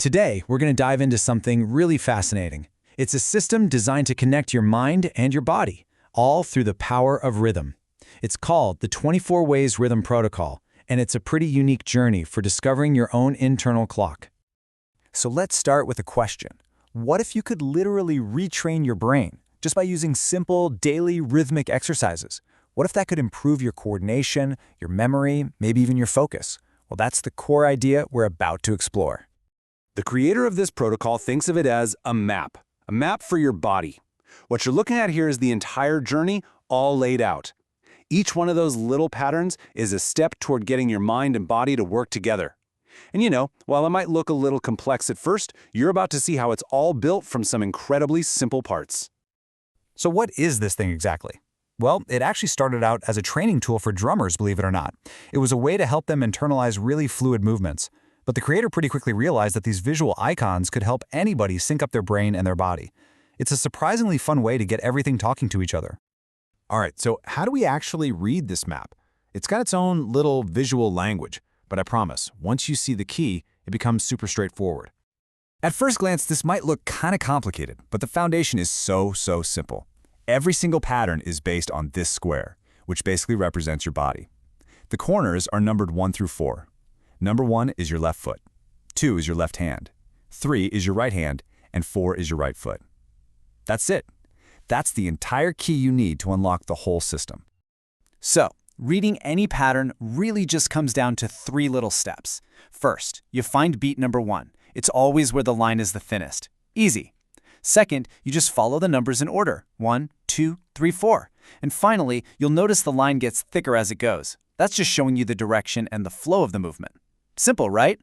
Today, we're going to dive into something really fascinating. It's a system designed to connect your mind and your body, all through the power of rhythm. It's called the 24 Ways Rhythm Protocol, and it's a pretty unique journey for discovering your own internal clock. So let's start with a question. What if you could literally retrain your brain just by using simple, daily rhythmic exercises? What if that could improve your coordination, your memory, maybe even your focus? Well, that's the core idea we're about to explore. The creator of this protocol thinks of it as a map for your body. What you're looking at here is the entire journey all laid out. Each one of those little patterns is a step toward getting your mind and body to work together. And while it might look a little complex at first, you're about to see how it's all built from some incredibly simple parts. So what is this thing exactly? Well, it actually started out as a training tool for drummers, believe it or not. It was a way to help them internalize really fluid movements. But the creator pretty quickly realized that these visual icons could help anybody sync up their brain and their body. It's a surprisingly fun way to get everything talking to each other. All right, so how do we actually read this map? It's got its own little visual language, but I promise, once you see the key, it becomes super straightforward. At first glance, this might look kind of complicated, but the foundation is so simple. Every single pattern is based on this square, which basically represents your body. The corners are numbered 1 through 4. Number 1 is your left foot, 2 is your left hand, 3 is your right hand, and 4 is your right foot. That's it. That's the entire key you need to unlock the whole system. So, reading any pattern really just comes down to 3 little steps. First, you find beat number 1. It's always where the line is the thinnest. Easy. Second, you just follow the numbers in order. 1, 2, 3, 4. And finally, you'll notice the line gets thicker as it goes. That's just showing you the direction and the flow of the movement. Simple, right?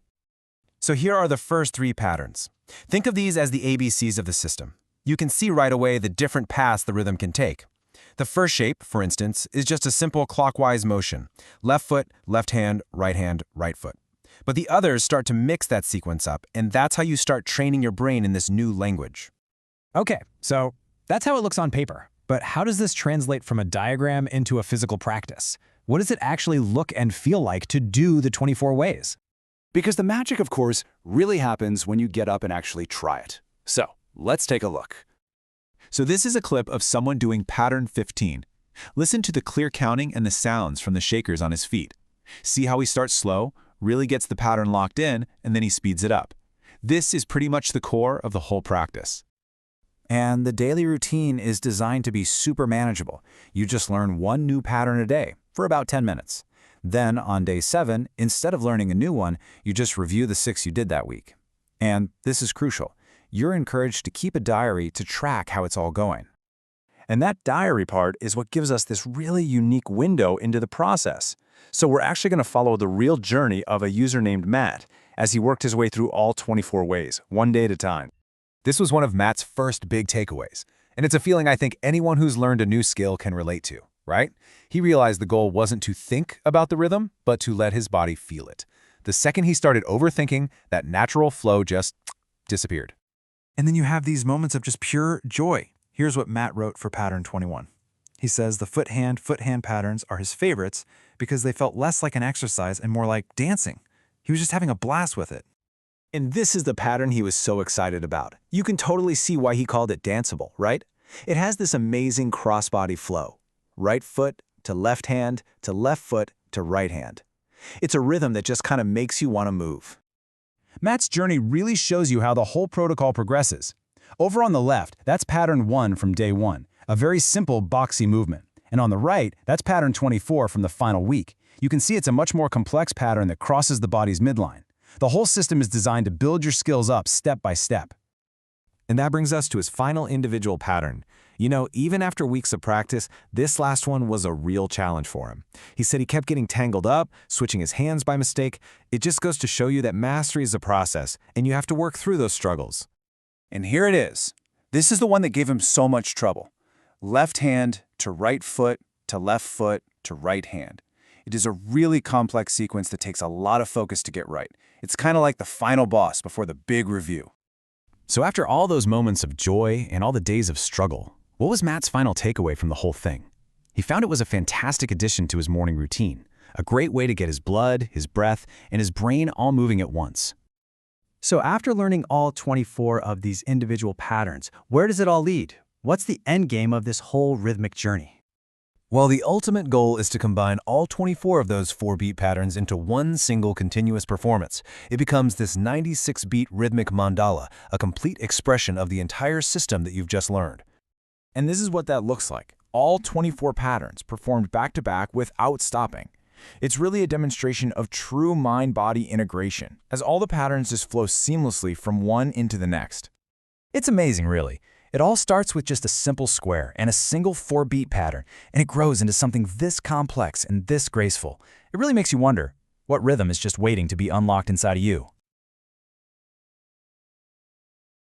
So here are the first 3 patterns. Think of these as the ABCs of the system. You can see right away the different paths the rhythm can take. The first shape, for instance, is just a simple clockwise motion. Left foot, right hand, right foot. But the others start to mix that sequence up, and that's how you start training your brain in this new language. Okay, so that's how it looks on paper. But how does this translate from a diagram into a physical practice? What does it actually look and feel like to do the 24 ways? Because the magic, of course, really happens when you get up and actually try it. So, let's take a look. So this is a clip of someone doing pattern 15. Listen to the clear counting and the sounds from the shakers on his feet. See how he starts slow, really gets the pattern locked in, and then he speeds it up. This is pretty much the core of the whole practice. And the daily routine is designed to be super manageable. You just learn 1 new pattern a day for about 10 minutes. Then on day 7, instead of learning a new one, you just review the 6 you did that week. And this is crucial. You're encouraged to keep a diary to track how it's all going. And that diary part is what gives us this really unique window into the process. So we're actually going to follow the real journey of a user named Matt as he worked his way through all 24 ways, 1 day at a time. This was one of Matt's first big takeaways, and it's a feeling I think anyone who's learned a new skill can relate to, right? He realized the goal wasn't to think about the rhythm, but to let his body feel it. The second he started overthinking, that natural flow just disappeared. And then you have these moments of just pure joy. Here's what Matt wrote for pattern 21. He says the foot-hand patterns are his favorites because they felt less like an exercise and more like dancing. He was just having a blast with it. And this is the pattern he was so excited about. You can totally see why he called it danceable, right? It has this amazing crossbody flow. Right foot to left hand to left foot to right hand. It's a rhythm that just kind of makes you want to move. Matt's journey really shows you how the whole protocol progresses. Over on the left, that's pattern 1 from day 1, a very simple boxy movement. And on the right, that's pattern 24 from the final week. You can see it's a much more complex pattern that crosses the body's midline. The whole system is designed to build your skills up step by step. And that brings us to his final individual pattern. Even after weeks of practice, this last one was a real challenge for him. He said he kept getting tangled up, switching his hands by mistake. It just goes to show you that mastery is a process, and you have to work through those struggles. And here it is. This is the one that gave him so much trouble. Left hand to right foot to left foot to right hand. It is a really complex sequence that takes a lot of focus to get right. It's kind of like the final boss before the big review. So after all those moments of joy and all the days of struggle, what was Matt's final takeaway from the whole thing? He found it was a fantastic addition to his morning routine, a great way to get his blood, his breath, and his brain all moving at once. So after learning all 24 of these individual patterns, where does it all lead? What's the end game of this whole rhythmic journey? Well, the ultimate goal is to combine all 24 of those 4-beat patterns into one single continuous performance. It becomes this 96-beat rhythmic mandala, a complete expression of the entire system that you've just learned. And this is what that looks like. All 24 patterns performed back-to-back without stopping. It's really a demonstration of true mind-body integration, as all the patterns just flow seamlessly from one into the next. It's amazing, really. It all starts with just a simple square and a single 4-beat pattern, and it grows into something this complex and this graceful. It really makes you wonder, what rhythm is just waiting to be unlocked inside of you?